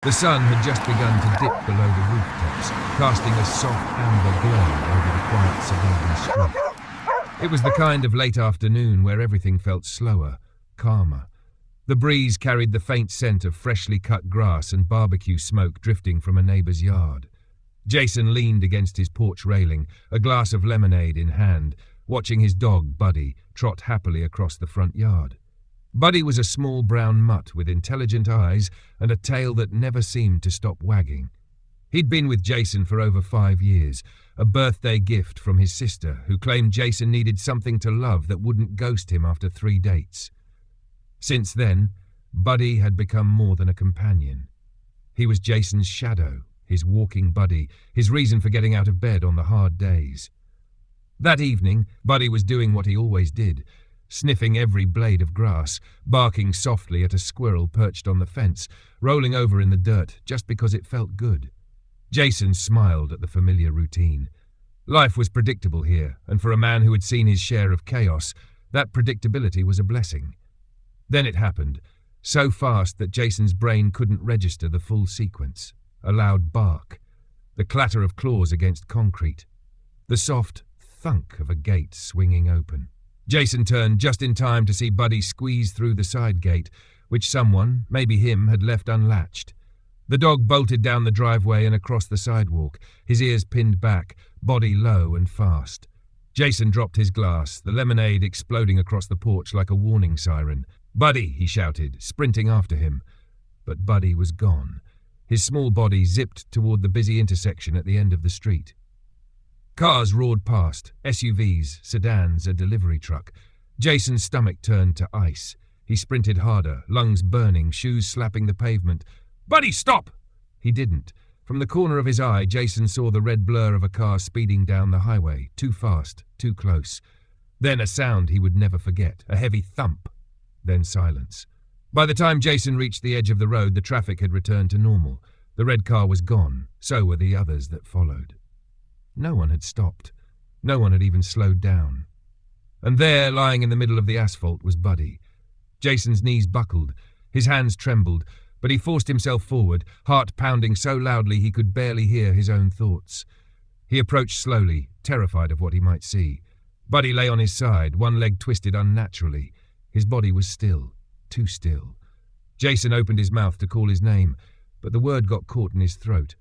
The sun had just begun to dip below the rooftops, casting a soft amber glow over the quiet suburban street. It was the kind of late afternoon where everything felt slower, calmer. The breeze carried the faint scent of freshly cut grass and barbecue smoke drifting from a neighbour's yard. Jason leaned against his porch railing, a glass of lemonade in hand, watching his dog, Buddy, trot happily across the front yard. Buddy was a small brown mutt with intelligent eyes and a tail that never seemed to stop wagging. He'd been with Jason for over 5 years, a birthday gift from his sister, who claimed Jason needed something to love that wouldn't ghost him after 3 dates. Since then, Buddy had become more than a companion. He was Jason's shadow, his walking buddy, his reason for getting out of bed on the hard days. That evening, Buddy was doing what he always did, sniffing every blade of grass, barking softly at a squirrel perched on the fence, rolling over in the dirt just because it felt good. Jason smiled at the familiar routine. Life was predictable here, and for a man who had seen his share of chaos, that predictability was a blessing. Then it happened, so fast that Jason's brain couldn't register the full sequence. A loud bark, the clatter of claws against concrete, the soft thunk of a gate swinging open. Jason turned just in time to see Buddy squeeze through the side gate, which someone, maybe him, had left unlatched. The dog bolted down the driveway and across the sidewalk, his ears pinned back, body low and fast. Jason dropped his glass, the lemonade exploding across the porch like a warning siren. "Buddy!" he shouted, sprinting after him. But Buddy was gone. His small body zipped toward the busy intersection at the end of the street. Cars roared past, SUVs, sedans, a delivery truck. Jason's stomach turned to ice. He sprinted harder, lungs burning, shoes slapping the pavement. "Buddy, stop!" He didn't. From the corner of his eye, Jason saw the red blur of a car speeding down the highway, too fast, too close. Then a sound he would never forget, a heavy thump. Then silence. By the time Jason reached the edge of the road, the traffic had returned to normal. The red car was gone, so were the others that followed. No one had stopped. No one had even slowed down. And there, lying in the middle of the asphalt, was Buddy. Jason's knees buckled. His hands trembled, but he forced himself forward, heart pounding so loudly he could barely hear his own thoughts. He approached slowly, terrified of what he might see. Buddy lay on his side, one leg twisted unnaturally. His body was still, too still. Jason opened his mouth to call his name, but the word got caught in his throat.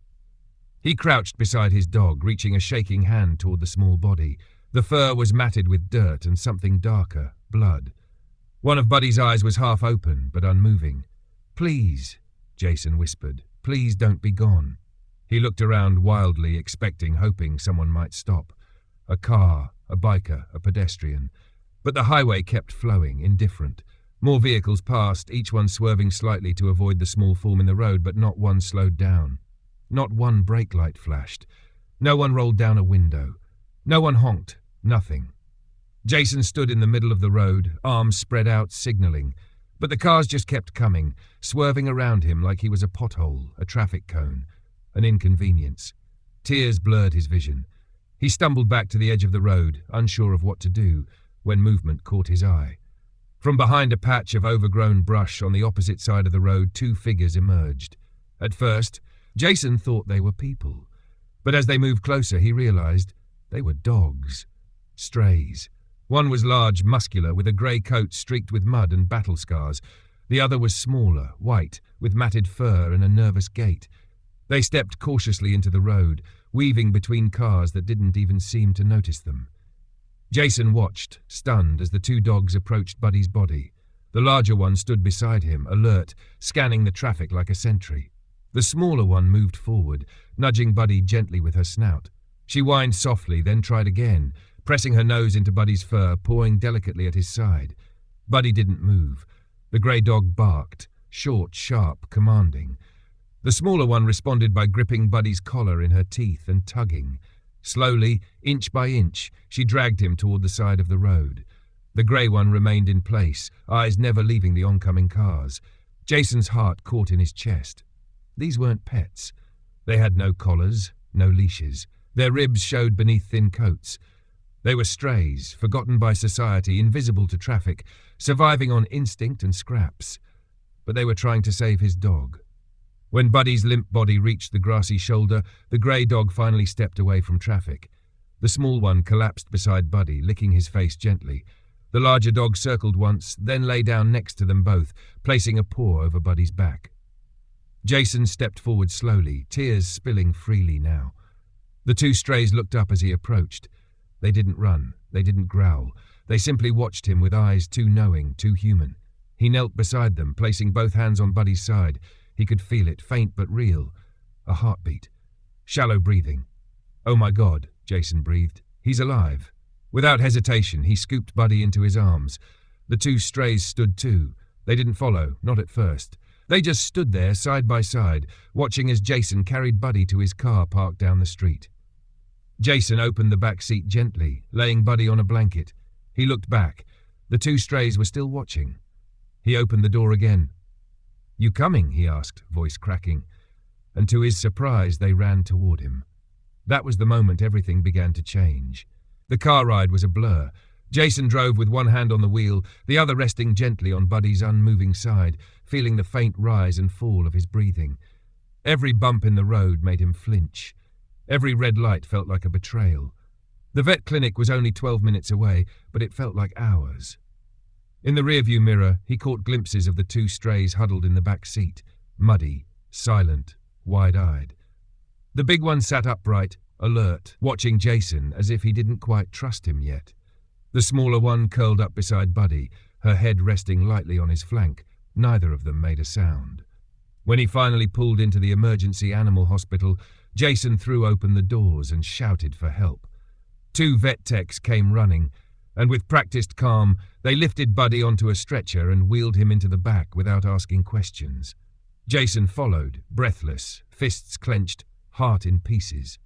He crouched beside his dog, reaching a shaking hand toward the small body. The fur was matted with dirt and something darker, blood. One of Buddy's eyes was half open, but unmoving. "Please," Jason whispered, "please don't be gone." He looked around wildly, expecting, hoping someone might stop. A car, a biker, a pedestrian. But the highway kept flowing, indifferent. More vehicles passed, each one swerving slightly to avoid the small form in the road, but not one slowed down. Not one brake light flashed. No one rolled down a window. No one honked. Nothing. Jason stood in the middle of the road, arms spread out, signaling. But the cars just kept coming, swerving around him like he was a pothole, a traffic cone, an inconvenience. Tears blurred his vision. He stumbled back to the edge of the road, unsure of what to do, when movement caught his eye. From behind a patch of overgrown brush on the opposite side of the road, 2 figures emerged. At first, Jason thought they were people, but as they moved closer, he realized they were dogs. Strays. One was large, muscular, with a grey coat streaked with mud and battle scars. The other was smaller, white, with matted fur and a nervous gait. They stepped cautiously into the road, weaving between cars that didn't even seem to notice them. Jason watched, stunned, as the 2 dogs approached Buddy's body. The larger one stood beside him, alert, scanning the traffic like a sentry. The smaller one moved forward, nudging Buddy gently with her snout. She whined softly, then tried again, pressing her nose into Buddy's fur, pawing delicately at his side. Buddy didn't move. The grey dog barked, short, sharp, commanding. The smaller one responded by gripping Buddy's collar in her teeth and tugging. Slowly, inch by inch, she dragged him toward the side of the road. The grey one remained in place, eyes never leaving the oncoming cars. Jason's heart caught in his chest. These weren't pets. They had no collars, no leashes. Their ribs showed beneath thin coats. They were strays, forgotten by society, invisible to traffic, surviving on instinct and scraps. But they were trying to save his dog. When Buddy's limp body reached the grassy shoulder, the grey dog finally stepped away from traffic. The small one collapsed beside Buddy, licking his face gently. The larger dog circled once, then lay down next to them both, placing a paw over Buddy's back. Jason stepped forward slowly, tears spilling freely now. The two strays looked up as he approached. They didn't run, they didn't growl. They simply watched him with eyes too knowing, too human. He knelt beside them, placing both hands on Buddy's side. He could feel it, faint but real. A heartbeat. Shallow breathing. "Oh my God," Jason breathed. "He's alive." Without hesitation, he scooped Buddy into his arms. The two strays stood too. They didn't follow, not at first. They just stood there, side by side, watching as Jason carried Buddy to his car parked down the street. Jason opened the back seat gently, laying Buddy on a blanket. He looked back. The two strays were still watching. He opened the door again. "You coming?" he asked, voice cracking. And to his surprise, they ran toward him. That was the moment everything began to change. The car ride was a blur. Jason drove with one hand on the wheel, the other resting gently on Buddy's unmoving side, feeling the faint rise and fall of his breathing. Every bump in the road made him flinch. Every red light felt like a betrayal. The vet clinic was only 12 minutes away, but it felt like hours. In the rearview mirror, he caught glimpses of the two strays huddled in the back seat, muddy, silent, wide-eyed. The big one sat upright, alert, watching Jason as if he didn't quite trust him yet. The smaller one curled up beside Buddy, her head resting lightly on his flank. Neither of them made a sound. When he finally pulled into the emergency animal hospital, Jason threw open the doors and shouted for help. Two vet techs came running, and with practiced calm, they lifted Buddy onto a stretcher and wheeled him into the back without asking questions. Jason followed, breathless, fists clenched, heart in pieces.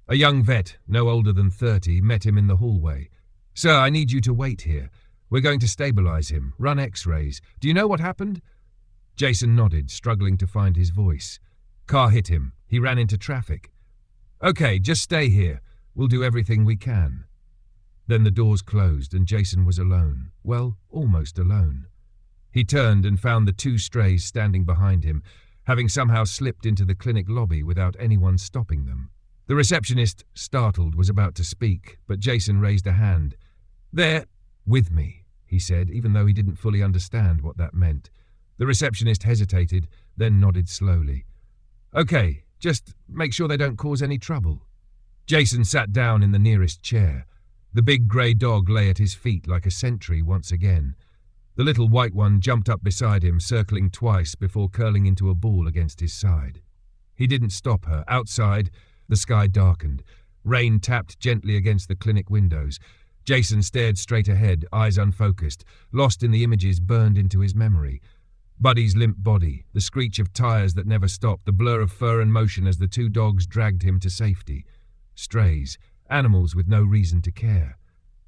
A young vet, no older than 30, met him in the hallway. "Sir, I need you to wait here. We're going to stabilize him, run x-rays. Do you know what happened?" Jason nodded, struggling to find his voice. "Car hit him. He ran into traffic." "Okay, just stay here. We'll do everything we can." Then the doors closed and Jason was alone. Well, almost alone. He turned and found the two strays standing behind him, having somehow slipped into the clinic lobby without anyone stopping them. The receptionist, startled, was about to speak, but Jason raised a hand. "They're with me," he said, even though he didn't fully understand what that meant. The receptionist hesitated, then nodded slowly. "Okay, just make sure they don't cause any trouble." Jason sat down in the nearest chair. The big grey dog lay at his feet like a sentry once again. The little white one jumped up beside him, circling twice before curling into a ball against his side. He didn't stop her. Outside, the sky darkened. Rain tapped gently against the clinic windows. Jason stared straight ahead, eyes unfocused, lost in the images burned into his memory. Buddy's limp body, the screech of tires that never stopped, the blur of fur and motion as the two dogs dragged him to safety. Strays, animals with no reason to care.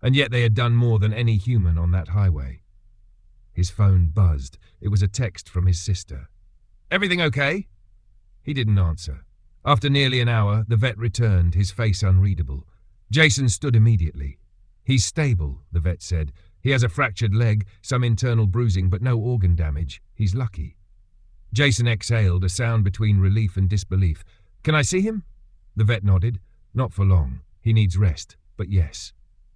And yet they had done more than any human on that highway. His phone buzzed. It was a text from his sister. "Everything okay?" He didn't answer. After nearly an hour, the vet returned, his face unreadable. Jason stood immediately. "He's stable," the vet said. "He has a fractured leg, some internal bruising, but no organ damage. He's lucky." Jason exhaled, a sound between relief and disbelief. "Can I see him?" The vet nodded. "Not for long. He needs rest, but yes."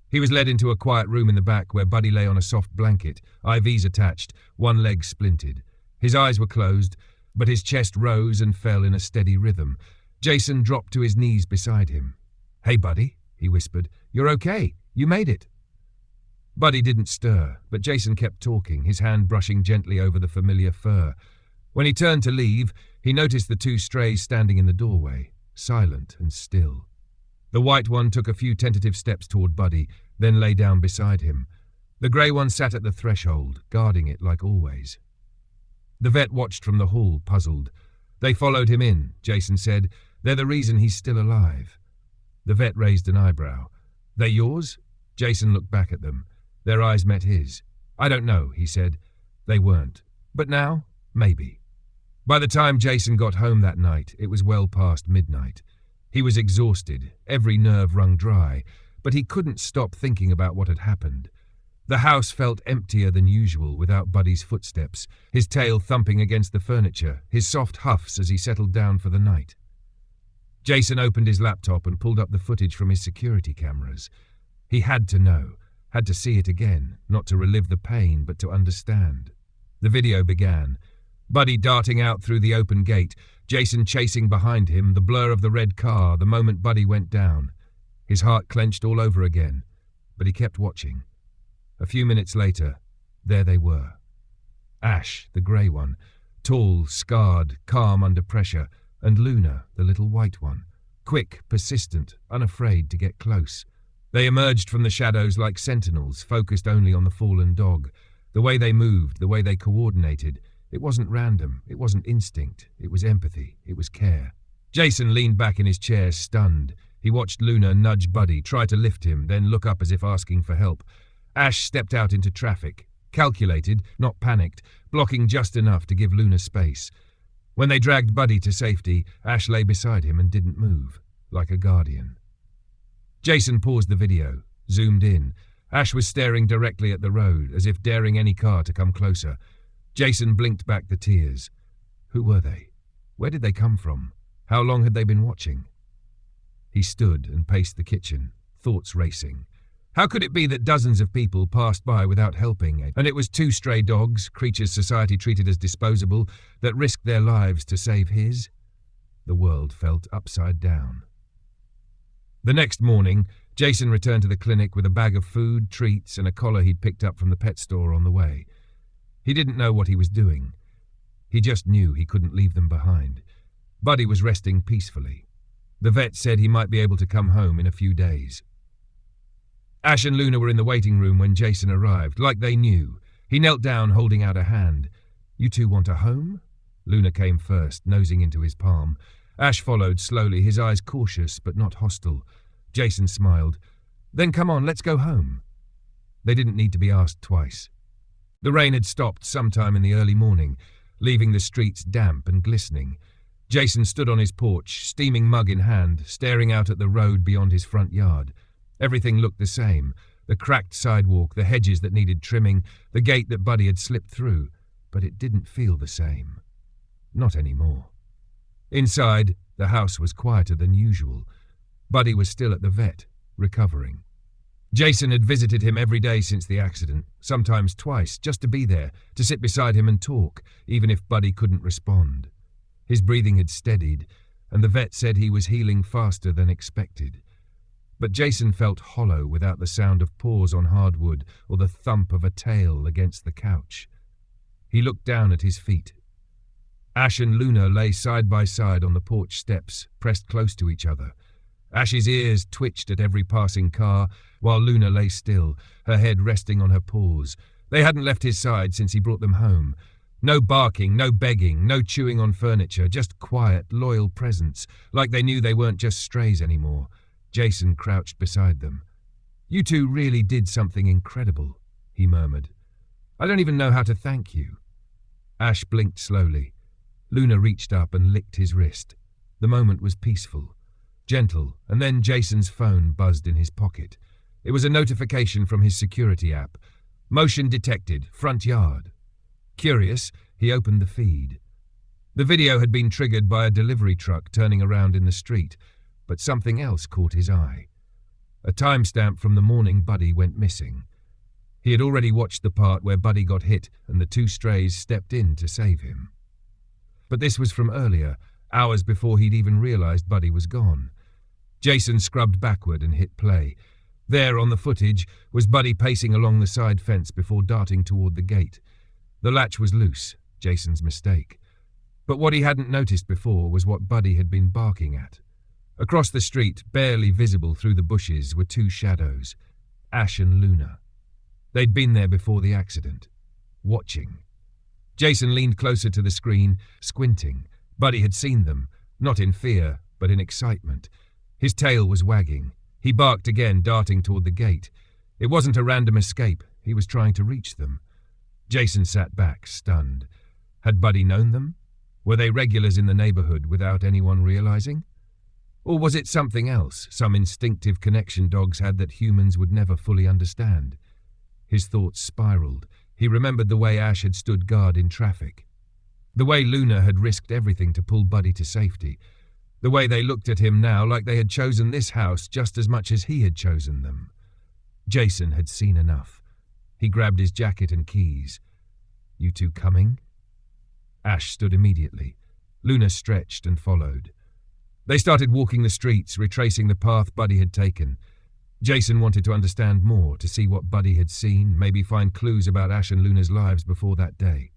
He was led into a quiet room in the back where Buddy lay on a soft blanket, IVs attached, one leg splintered. His eyes were closed, but his chest rose and fell in a steady rhythm. Jason dropped to his knees beside him. "Hey, Buddy," he whispered. "You're okay. You made it." Buddy didn't stir, but Jason kept talking, his hand brushing gently over the familiar fur. When he turned to leave, he noticed the two strays standing in the doorway, silent and still. The white one took a few tentative steps toward Buddy, then lay down beside him. The grey one sat at the threshold, guarding it like always. The vet watched from the hall, puzzled. "They followed him in," Jason said. "They're the reason he's still alive." The vet raised an eyebrow. "They're yours?" Jason looked back at them. Their eyes met his. "I don't know," he said. "They weren't. But now, maybe." By the time Jason got home that night, it was well past midnight. He was exhausted, every nerve wrung dry, but he couldn't stop thinking about what had happened. The house felt emptier than usual without Buddy's footsteps, his tail thumping against the furniture, his soft huffs as he settled down for the night. Jason opened his laptop and pulled up the footage from his security cameras. He had to know, had to see it again, not to relive the pain, but to understand. The video began. Buddy darting out through the open gate, Jason chasing behind him, the blur of the red car the moment Buddy went down. His heart clenched all over again, but he kept watching. A few minutes later, there they were. Ash, the grey one, tall, scarred, calm under pressure, and Luna, the little white one, quick, persistent, unafraid to get close. They emerged from the shadows like sentinels, focused only on the fallen dog. The way they moved, the way they coordinated, it wasn't random, it wasn't instinct, it was empathy, it was care. Jason leaned back in his chair, stunned. He watched Luna nudge Buddy, try to lift him, then look up as if asking for help. Ash stepped out into traffic, calculated, not panicked, blocking just enough to give Luna space. When they dragged Buddy to safety, Ash lay beside him and didn't move, like a guardian. Jason paused the video, zoomed in. Ash was staring directly at the road, as if daring any car to come closer. Jason blinked back the tears. Who were they? Where did they come from? How long had they been watching? He stood and paced the kitchen, thoughts racing. How could it be that dozens of people passed by without helping, and it was two stray dogs, creatures society treated as disposable, that risked their lives to save his? The world felt upside down. The next morning, Jason returned to the clinic with a bag of food, treats, and a collar he'd picked up from the pet store on the way. He didn't know what he was doing. He just knew he couldn't leave them behind. Buddy was resting peacefully. The vet said he might be able to come home in a few days. Ash and Luna were in the waiting room when Jason arrived, like they knew. He knelt down, holding out a hand. "You two want a home?" Luna came first, nosing into his palm. Ash followed slowly, his eyes cautious but not hostile. Jason smiled. "Then come on, let's go home." They didn't need to be asked twice. The rain had stopped sometime in the early morning, leaving the streets damp and glistening. Jason stood on his porch, steaming mug in hand, staring out at the road beyond his front yard. Everything looked the same. The cracked sidewalk, the hedges that needed trimming, the gate that Buddy had slipped through. But it didn't feel the same. Not anymore. Inside, the house was quieter than usual. Buddy was still at the vet, recovering. Jason had visited him every day since the accident, sometimes twice, just to be there, to sit beside him and talk, even if Buddy couldn't respond. His breathing had steadied, and the vet said he was healing faster than expected. But Jason felt hollow without the sound of paws on hardwood or the thump of a tail against the couch. He looked down at his feet. Ash and Luna lay side by side on the porch steps, pressed close to each other. Ash's ears twitched at every passing car, while Luna lay still, her head resting on her paws. They hadn't left his side since he brought them home. No barking, no begging, no chewing on furniture, just quiet, loyal presence, like they knew they weren't just strays anymore. Jason crouched beside them. "You two really did something incredible," he murmured. "I don't even know how to thank you." Ash blinked slowly. Luna reached up and licked his wrist. The moment was peaceful, gentle, and then Jason's phone buzzed in his pocket. It was a notification from his security app. "Motion detected, front yard." Curious, he opened the feed. The video had been triggered by a delivery truck turning around in the street, but something else caught his eye. A timestamp from the morning Buddy went missing. He had already watched the part where Buddy got hit and the two strays stepped in to save him. But this was from earlier, hours before he'd even realized Buddy was gone. Jason scrubbed backward and hit play. There, on the footage, was Buddy pacing along the side fence before darting toward the gate. The latch was loose, Jason's mistake. But what he hadn't noticed before was what Buddy had been barking at. Across the street, barely visible through the bushes, were two shadows, Ash and Luna. They'd been there before the accident, watching. Jason leaned closer to the screen, squinting. Buddy had seen them, not in fear, but in excitement. His tail was wagging. He barked again, darting toward the gate. It wasn't a random escape. He was trying to reach them. Jason sat back, stunned. Had Buddy known them? Were they regulars in the neighborhood without anyone realizing? Or was it something else, some instinctive connection dogs had that humans would never fully understand? His thoughts spiraled. He remembered the way Ash had stood guard in traffic. The way Luna had risked everything to pull Buddy to safety. The way they looked at him now like they had chosen this house just as much as he had chosen them. Jason had seen enough. He grabbed his jacket and keys. "You two coming?" Ash stood immediately. Luna stretched and followed. They started walking the streets, retracing the path Buddy had taken. Jason wanted to understand more, to see what Buddy had seen, maybe find clues about Ash and Luna's lives before that day.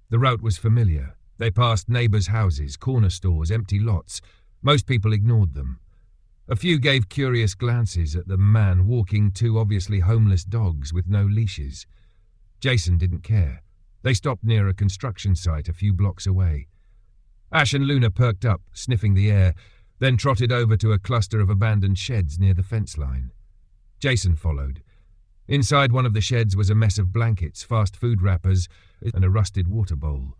The route was familiar. They passed neighbors' houses, corner stores, empty lots. Most people ignored them. A few gave curious glances at the man walking two obviously homeless dogs with no leashes. Jason didn't care. They stopped near a construction site a few blocks away. Ash and Luna perked up, sniffing the air, then trotted over to a cluster of abandoned sheds near the fence line. Jason followed. Inside one of the sheds was a mess of blankets, fast food wrappers, and a rusted water bowl.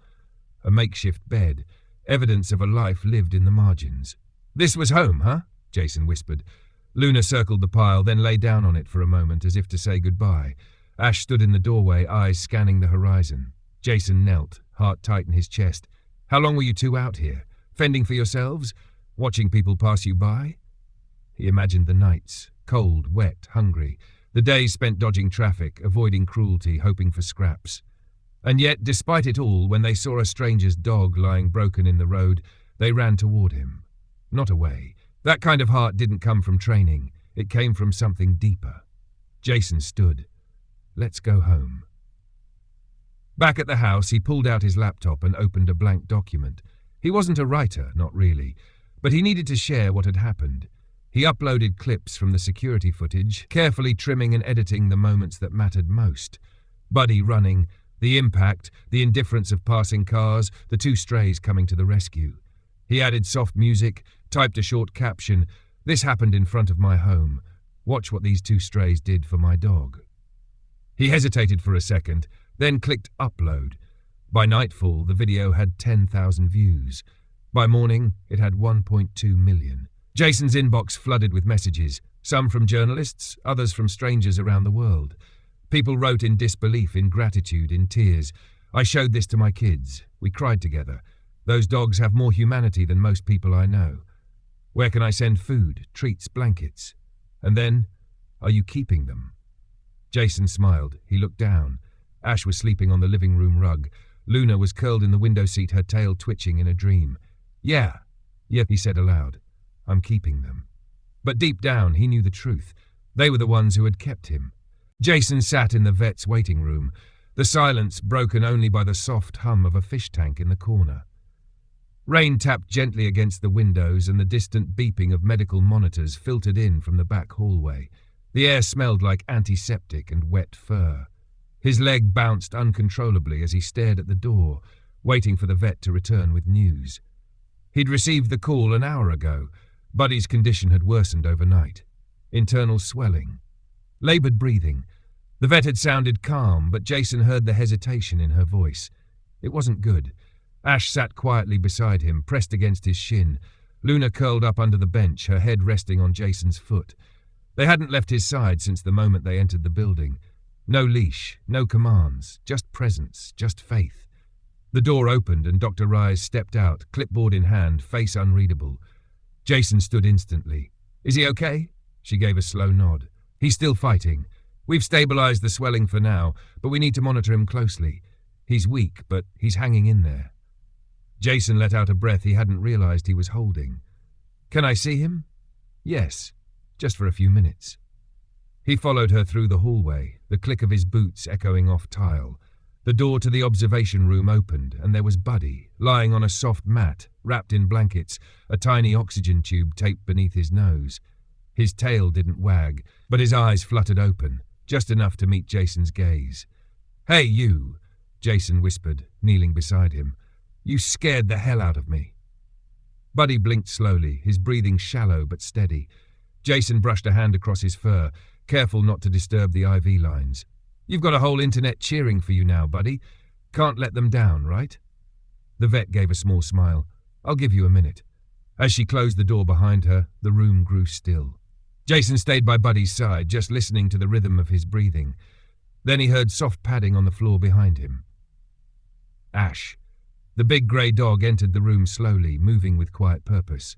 A makeshift bed, evidence of a life lived in the margins. "This was home, huh?" Jason whispered. Luna circled the pile, then lay down on it for a moment as if to say goodbye. Ash stood in the doorway, eyes scanning the horizon. Jason knelt, heart tight in his chest. "How long were you two out here? Fending for yourselves? Watching people pass you by?" He imagined the nights, cold, wet, hungry. The days spent dodging traffic, avoiding cruelty, hoping for scraps. And yet, despite it all, when they saw a stranger's dog lying broken in the road, they ran toward him. Not away. That kind of heart didn't come from training. It came from something deeper. Jason stood. "Let's go home." Back at the house, he pulled out his laptop and opened a blank document. He wasn't a writer, not really, but he needed to share what had happened. He uploaded clips from the security footage, carefully trimming and editing the moments that mattered most. Buddy running, the impact, the indifference of passing cars, the two strays coming to the rescue. He added soft music, typed a short caption. "This happened in front of my home. Watch what these two strays did for my dog." He hesitated for a second, then clicked upload. By nightfall, the video had 10,000 views. By morning, it had 1.2 million. Jason's inbox flooded with messages, some from journalists, others from strangers around the world. People wrote in disbelief, in gratitude, in tears. "I showed this to my kids. We cried together. Those dogs have more humanity than most people I know. Where can I send food, treats, blankets? And then, are you keeping them?" Jason smiled. He looked down. Ash was sleeping on the living room rug. Luna was curled in the window seat, her tail twitching in a dream. Yeah, he said aloud. "I'm keeping them." But deep down, he knew the truth. They were the ones who had kept him. Jason sat in the vet's waiting room, the silence broken only by the soft hum of a fish tank in the corner. Rain tapped gently against the windows, and the distant beeping of medical monitors filtered in from the back hallway. The air smelled like antiseptic and wet fur. His leg bounced uncontrollably as he stared at the door, waiting for the vet to return with news. He'd received the call an hour ago. Buddy's condition had worsened overnight. Internal swelling. Labored breathing. The vet had sounded calm, but Jason heard the hesitation in her voice. It wasn't good. Ash sat quietly beside him, pressed against his shin. Luna curled up under the bench, her head resting on Jason's foot. They hadn't left his side since the moment they entered the building. No leash, no commands, just presence, just faith. The door opened and Dr. Rise stepped out, clipboard in hand, face unreadable. Jason stood instantly. "Is he okay?" She gave a slow nod. "He's still fighting. We've stabilized the swelling for now, but we need to monitor him closely. He's weak, but he's hanging in there." Jason let out a breath he hadn't realized he was holding. "Can I see him?" "Yes, just for a few minutes." He followed her through the hallway, the click of his boots echoing off tile. The door to the observation room opened, and there was Buddy, lying on a soft mat, wrapped in blankets, a tiny oxygen tube taped beneath his nose. His tail didn't wag, but his eyes fluttered open, just enough to meet Jason's gaze. "Hey, you," Jason whispered, kneeling beside him. "You scared the hell out of me." Buddy blinked slowly, his breathing shallow but steady. Jason brushed a hand across his fur, careful not to disturb the IV lines. "You've got a whole internet cheering for you now, Buddy. Can't let them down, right?" The vet gave a small smile. "I'll give you a minute." As she closed the door behind her, the room grew still. Jason stayed by Buddy's side, just listening to the rhythm of his breathing. Then he heard soft padding on the floor behind him. Ash. The big grey dog entered the room slowly, moving with quiet purpose.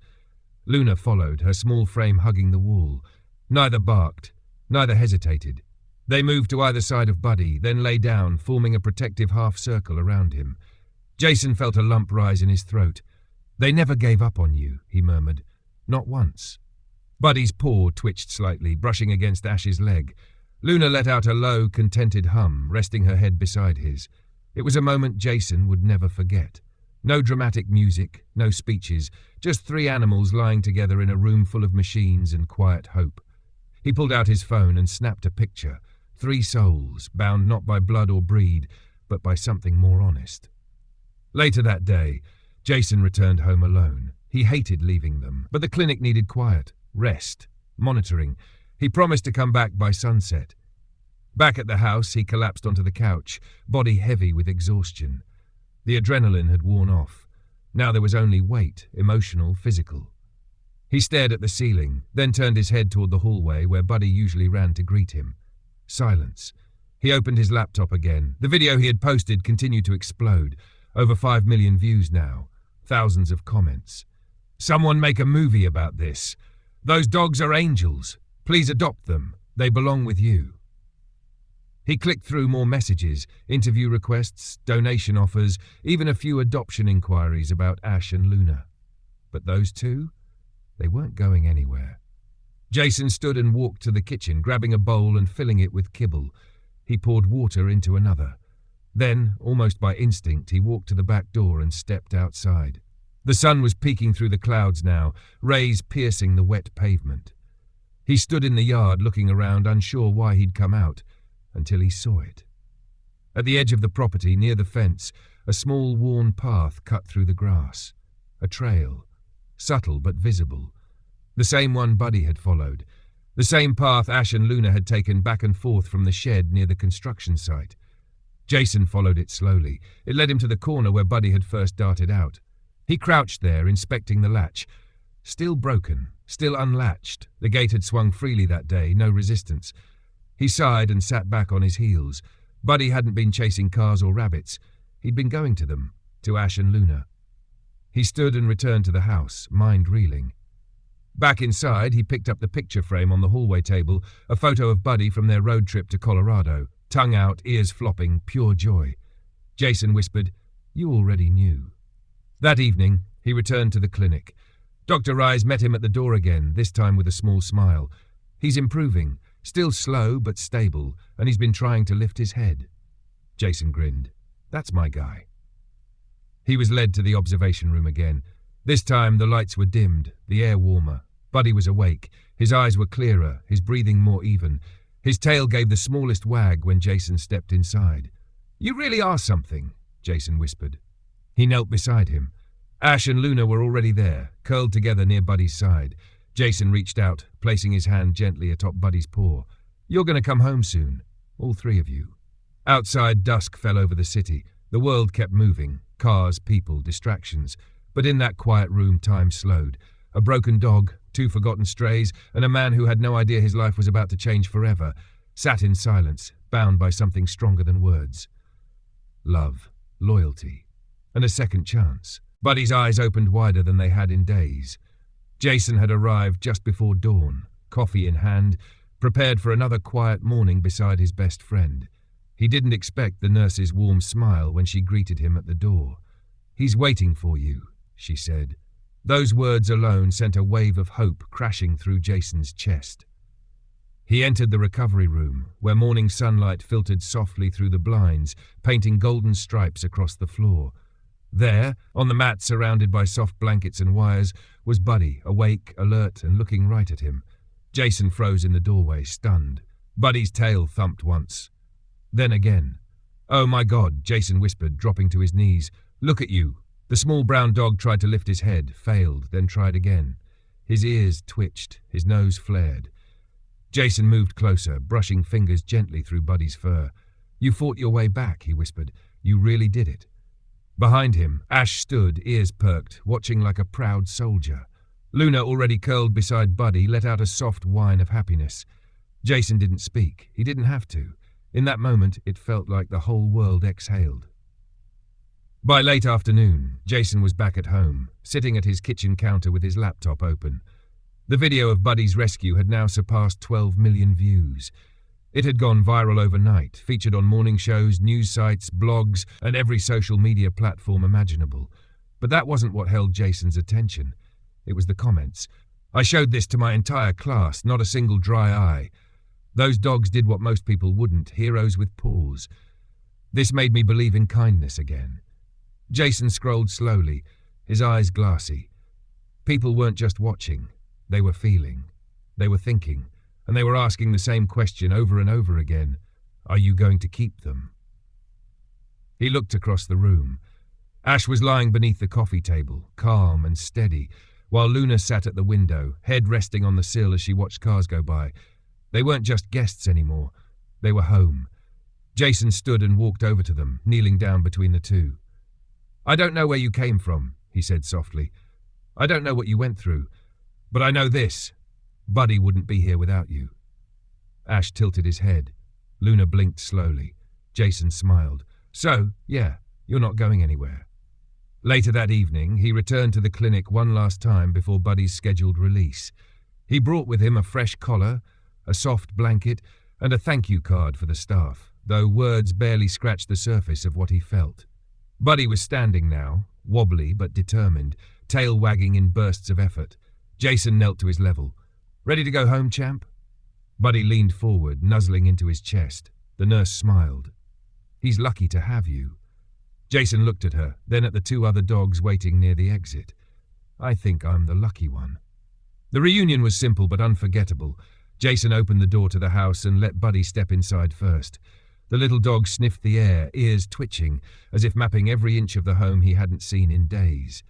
Luna followed, her small frame hugging the wall. Neither barked, neither hesitated. They moved to either side of Buddy, then lay down, forming a protective half-circle around him. Jason felt a lump rise in his throat. "They never gave up on you," he murmured. "Not once." Buddy's paw twitched slightly, brushing against Ash's leg. Luna let out a low, contented hum, resting her head beside his. It was a moment Jason would never forget. No dramatic music, no speeches, just three animals lying together in a room full of machines and quiet hope. He pulled out his phone and snapped a picture. Three souls, bound not by blood or breed, but by something more honest. Later that day, Jason returned home alone. He hated leaving them, but the clinic needed quiet, rest, monitoring. He promised to come back by sunset. Back at the house, he collapsed onto the couch, body heavy with exhaustion. The adrenaline had worn off. Now there was only weight, emotional, physical. He stared at the ceiling, then turned his head toward the hallway where Buddy usually ran to greet him. Silence. He opened his laptop again. The video he had posted continued to explode. Over 5 million views now. Thousands of comments. "Someone make a movie about this. Those dogs are angels. Please adopt them. They belong with you." He clicked through more messages, interview requests, donation offers, even a few adoption inquiries about Ash and Luna. But those two? They weren't going anywhere. Jason stood and walked to the kitchen, grabbing a bowl and filling it with kibble. He poured water into another. Then, almost by instinct, he walked to the back door and stepped outside. The sun was peeking through the clouds now, rays piercing the wet pavement. He stood in the yard looking around, unsure why he'd come out, until he saw it. At the edge of the property, near the fence, a small worn path cut through the grass. A trail, subtle but visible. The same one Buddy had followed. The same path Ash and Luna had taken back and forth from the shed near the construction site. Jason followed it slowly. It led him to the corner where Buddy had first darted out. He crouched there, inspecting the latch. Still broken, still unlatched. The gate had swung freely that day, no resistance. He sighed and sat back on his heels. Buddy hadn't been chasing cars or rabbits. He'd been going to them, to Ash and Luna. He stood and returned to the house, mind reeling. Back inside, he picked up the picture frame on the hallway table, a photo of Buddy from their road trip to Colorado, tongue out, ears flopping, pure joy. Jason whispered, "You already knew." That evening, he returned to the clinic. Dr. Rise met him at the door again, this time with a small smile. He's improving. Still slow but stable, and he's been trying to lift his head. Jason grinned. "That's my guy." He was led to the observation room again. This time the lights were dimmed, the air warmer. Buddy was awake. His eyes were clearer, his breathing more even. His tail gave the smallest wag when Jason stepped inside. "You really are something," Jason whispered. He knelt beside him. Ash and Luna were already there, curled together near Buddy's side. Jason reached out, placing his hand gently atop Buddy's paw. "You're going to come home soon, all three of you." Outside, dusk fell over the city. The world kept moving, cars, people, distractions. But in that quiet room, time slowed. A broken dog, 2 forgotten strays, and a man who had no idea his life was about to change forever, sat in silence, bound by something stronger than words. Love, loyalty, and a second chance. Buddy's eyes opened wider than they had in days. Jason had arrived just before dawn, coffee in hand, prepared for another quiet morning beside his best friend. He didn't expect the nurse's warm smile when she greeted him at the door. "He's waiting for you," she said. Those words alone sent a wave of hope crashing through Jason's chest. He entered the recovery room, where morning sunlight filtered softly through the blinds, painting golden stripes across the floor. There, on the mat surrounded by soft blankets and wires, was Buddy, awake, alert, and looking right at him. Jason froze in the doorway, stunned. Buddy's tail thumped once. Then again. "Oh my God," Jason whispered, dropping to his knees. "Look at you." The small brown dog tried to lift his head, failed, then tried again. His ears twitched, his nose flared. Jason moved closer, brushing fingers gently through Buddy's fur. "You fought your way back," he whispered. "You really did it." Behind him, Ash stood, ears perked, watching like a proud soldier. Luna, already curled beside Buddy, let out a soft whine of happiness. Jason didn't speak. He didn't have to. In that moment, it felt like the whole world exhaled. By late afternoon, Jason was back at home, sitting at his kitchen counter with his laptop open. The video of Buddy's rescue had now surpassed 12 million views. It had gone viral overnight, featured on morning shows, news sites, blogs, and every social media platform imaginable. But that wasn't what held Jason's attention. It was the comments. "I showed this to my entire class, not a single dry eye. Those dogs did what most people wouldn't, heroes with paws. This made me believe in kindness again." Jason scrolled slowly, his eyes glassy. People weren't just watching. They were feeling. They were thinking. And they were asking the same question over and over again. Are you going to keep them? He looked across the room. Ash was lying beneath the coffee table, calm and steady, while Luna sat at the window, head resting on the sill as she watched cars go by. They weren't just guests anymore. They were home. Jason stood and walked over to them, kneeling down between the two. "I don't know where you came from," he said softly. "I don't know what you went through. But I know this. Buddy wouldn't be here without you." Ash tilted his head. Luna blinked slowly. Jason smiled. "So, yeah, you're not going anywhere." Later that evening, he returned to the clinic one last time before Buddy's scheduled release. He brought with him a fresh collar, a soft blanket, and a thank you card for the staff, though words barely scratched the surface of what he felt. Buddy was standing now, wobbly but determined, tail wagging in bursts of effort. Jason knelt to his level. "Ready to go home, champ?" Buddy leaned forward, nuzzling into his chest. The nurse smiled. "He's lucky to have you." Jason looked at her, then at the two other dogs waiting near the exit. "I think I'm the lucky one." The reunion was simple but unforgettable. Jason opened the door to the house and let Buddy step inside first. The little dog sniffed the air, ears twitching, as if mapping every inch of the home he hadn't seen in days.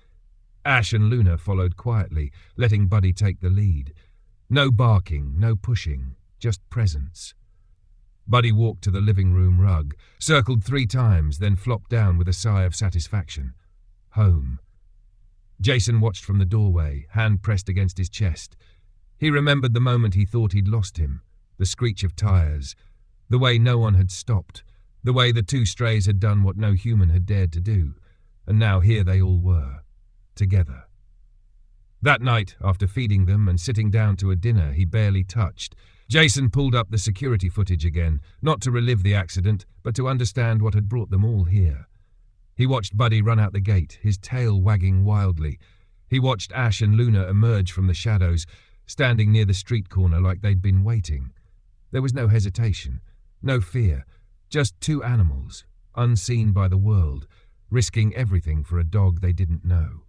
Ash and Luna followed quietly, letting Buddy take the lead. No barking, no pushing, just presence. Buddy walked to the living room rug, circled 3 times, then flopped down with a sigh of satisfaction. Home. Jason watched from the doorway, hand pressed against his chest. He remembered the moment he thought he'd lost him, the screech of tires, the way no one had stopped, the way the 2 strays had done what no human had dared to do, and now here they all were, together. That night, after feeding them and sitting down to a dinner he barely touched, Jason pulled up the security footage again, not to relive the accident, but to understand what had brought them all here. He watched Buddy run out the gate, his tail wagging wildly. He watched Ash and Luna emerge from the shadows, standing near the street corner like they'd been waiting. There was no hesitation, no fear, just 2 animals, unseen by the world, risking everything for a dog they didn't know.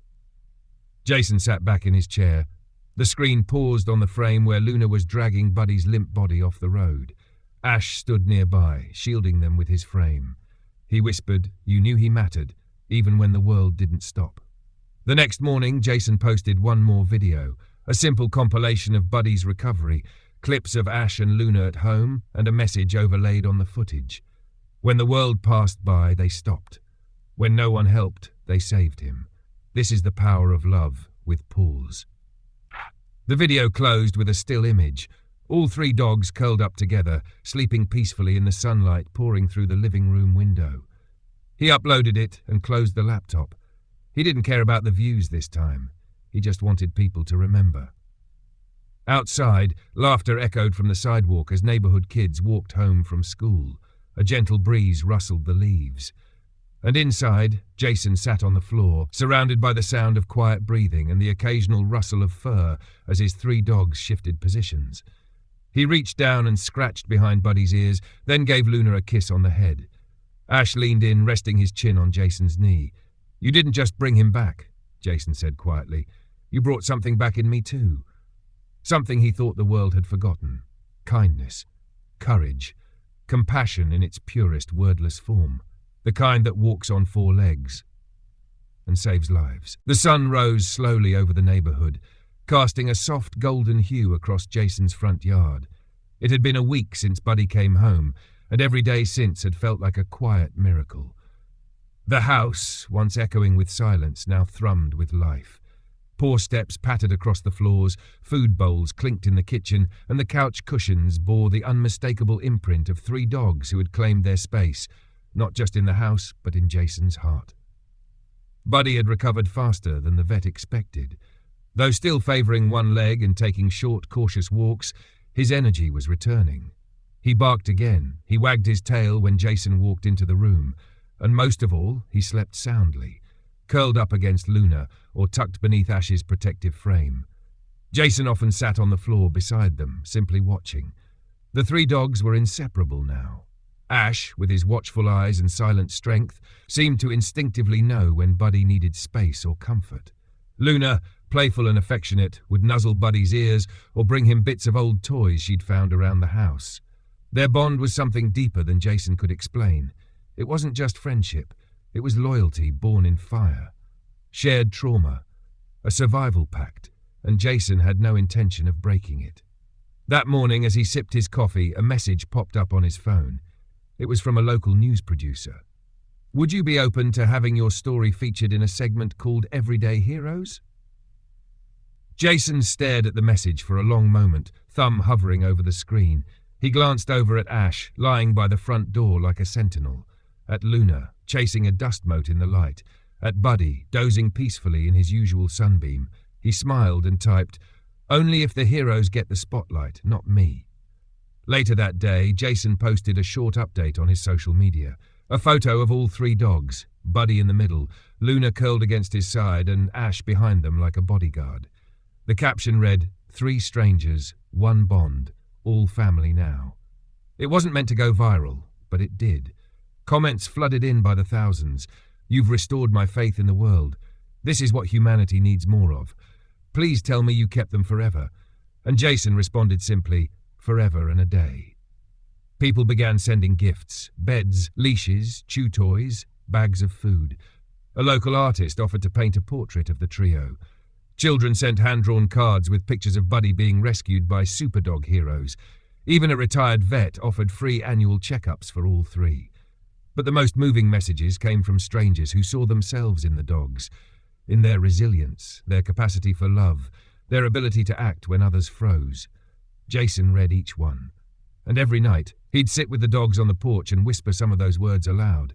Jason sat back in his chair. The screen paused on the frame where Luna was dragging Buddy's limp body off the road. Ash stood nearby, shielding them with his frame. He whispered, "You knew he mattered, even when the world didn't stop." The next morning, Jason posted one more video, a simple compilation of Buddy's recovery, clips of Ash and Luna at home, and a message overlaid on the footage. When the world passed by, they stopped. When no one helped, they saved him. This is the power of love, with pause. The video closed with a still image, all 3 dogs curled up together, sleeping peacefully in the sunlight pouring through the living room window. He uploaded it and closed the laptop. He didn't care about the views this time. He just wanted people to remember. Outside, laughter echoed from the sidewalk as neighborhood kids walked home from school. A gentle breeze rustled the leaves. And inside, Jason sat on the floor, surrounded by the sound of quiet breathing and the occasional rustle of fur as his 3 dogs shifted positions. He reached down and scratched behind Buddy's ears, then gave Luna a kiss on the head. Ash leaned in, resting his chin on Jason's knee. "You didn't just bring him back," Jason said quietly. "You brought something back in me too. Something he thought the world had forgotten. Kindness, courage, compassion in its purest wordless form. The kind that walks on 4 legs and saves lives." The sun rose slowly over the neighborhood, casting a soft golden hue across Jason's front yard. It had been a week since Buddy came home, and every day since had felt like a quiet miracle. The house, once echoing with silence, now thrummed with life. Paw steps pattered across the floors, food bowls clinked in the kitchen, and the couch cushions bore the unmistakable imprint of 3 dogs who had claimed their space, not just in the house, but in Jason's heart. Buddy had recovered faster than the vet expected. Though still favouring one leg and taking short, cautious walks, his energy was returning. He barked again, he wagged his tail when Jason walked into the room, and most of all, he slept soundly, curled up against Luna or tucked beneath Ash's protective frame. Jason often sat on the floor beside them, simply watching. The 3 dogs were inseparable now. Ash, with his watchful eyes and silent strength, seemed to instinctively know when Buddy needed space or comfort. Luna, playful and affectionate, would nuzzle Buddy's ears or bring him bits of old toys she'd found around the house. Their bond was something deeper than Jason could explain. It wasn't just friendship, it was loyalty born in fire. Shared trauma, a survival pact, and Jason had no intention of breaking it. That morning, as he sipped his coffee, a message popped up on his phone. It was from a local news producer. "Would you be open to having your story featured in a segment called Everyday Heroes?" Jason stared at the message for a long moment, thumb hovering over the screen. He glanced over at Ash, lying by the front door like a sentinel, at Luna, chasing a dust mote in the light, at Buddy, dozing peacefully in his usual sunbeam. He smiled and typed, "Only if the heroes get the spotlight, not me." Later that day, Jason posted a short update on his social media. A photo of all 3 dogs, Buddy in the middle, Luna curled against his side, and Ash behind them like a bodyguard. The caption read, "3 strangers, 1 bond, all family now." It wasn't meant to go viral, but it did. Comments flooded in by the thousands. "You've restored my faith in the world. This is what humanity needs more of. Please tell me you kept them forever." And Jason responded simply, "Forever and a day." People began sending gifts, beds, leashes, chew toys, bags of food. A local artist offered to paint a portrait of the trio. Children sent hand-drawn cards with pictures of Buddy being rescued by superdog heroes. Even a retired vet offered free annual checkups for all 3. But the most moving messages came from strangers who saw themselves in the dogs, in their resilience, their capacity for love, their ability to act when others froze. Jason read each one. And every night, he'd sit with the dogs on the porch and whisper some of those words aloud.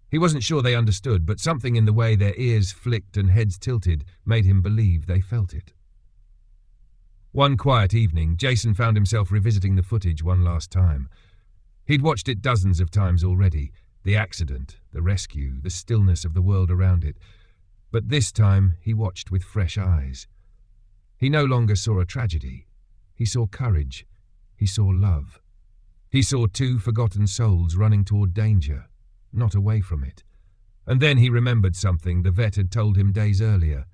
He wasn't sure they understood, but something in the way their ears flicked and heads tilted made him believe they felt it. One quiet evening, Jason found himself revisiting the footage one last time. He'd watched it dozens of times already, the accident, the rescue, the stillness of the world around it. But this time, he watched with fresh eyes. He no longer saw a tragedy. He saw courage. He saw love. He saw 2 forgotten souls running toward danger, not away from it. And then he remembered something the vet had told him days earlier.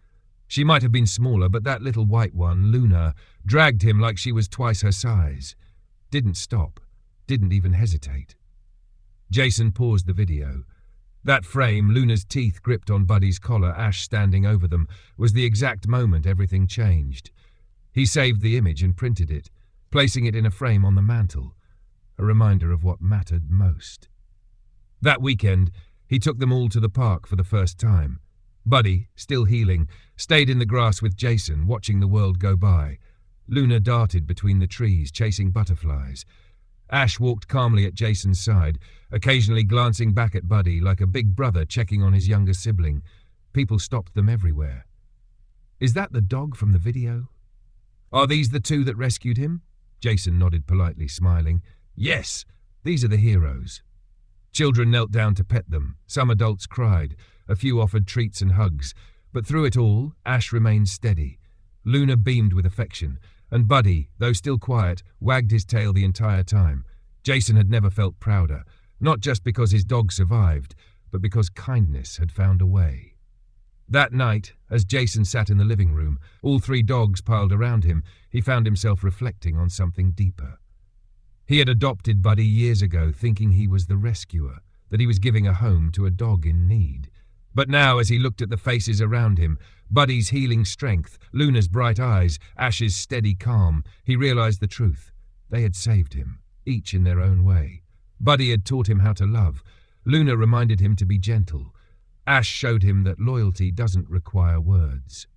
She might have been smaller, but that little white one, Luna, dragged him like she was twice her size. Didn't stop. Didn't even hesitate. Jason paused the video. That frame, Luna's teeth gripped on Buddy's collar, Ash standing over them, was the exact moment everything changed. He saved the image and printed it, placing it in a frame on the mantel, a reminder of what mattered most. That weekend, he took them all to the park for the first time. Buddy, still healing, stayed in the grass with Jason, watching the world go by. Luna darted between the trees, chasing butterflies. Ash walked calmly at Jason's side, occasionally glancing back at Buddy like a big brother checking on his younger sibling. People stopped them everywhere. "Is that the dog from the video?" "Are these the 2 that rescued him?" Jason nodded politely, smiling. "Yes, these are the heroes." Children knelt down to pet them. Some adults cried. A few offered treats and hugs. But through it all, Ash remained steady. Luna beamed with affection. And Buddy, though still quiet, wagged his tail the entire time. Jason had never felt prouder, not just because his dog survived, but because kindness had found a way. That night, as Jason sat in the living room, all 3 dogs piled around him, he found himself reflecting on something deeper. He had adopted Buddy years ago, thinking he was the rescuer, that he was giving a home to a dog in need. But now, as he looked at the faces around him, Buddy's healing strength, Luna's bright eyes, Ash's steady calm, he realized the truth. They had saved him, each in their own way. Buddy had taught him how to love. Luna reminded him to be gentle. Ash showed him that loyalty doesn't require words.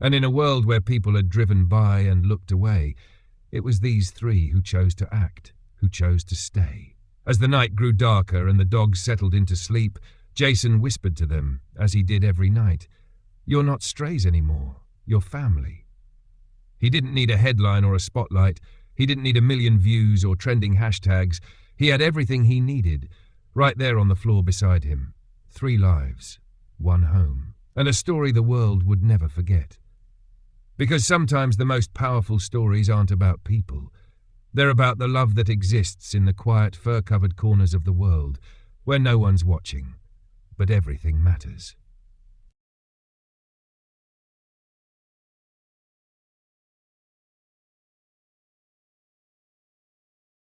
And in a world where people had driven by and looked away, it was these three who chose to act, who chose to stay. As the night grew darker and the dogs settled into sleep, Jason whispered to them, as he did every night, "You're not strays anymore. You're family." He didn't need a headline or a spotlight. He didn't need a million views or trending hashtags. He had everything he needed, right there on the floor beside him. 3 lives, 1 home, and a story the world would never forget. Because sometimes the most powerful stories aren't about people. They're about the love that exists in the quiet, fur-covered corners of the world, where no one's watching, but everything matters.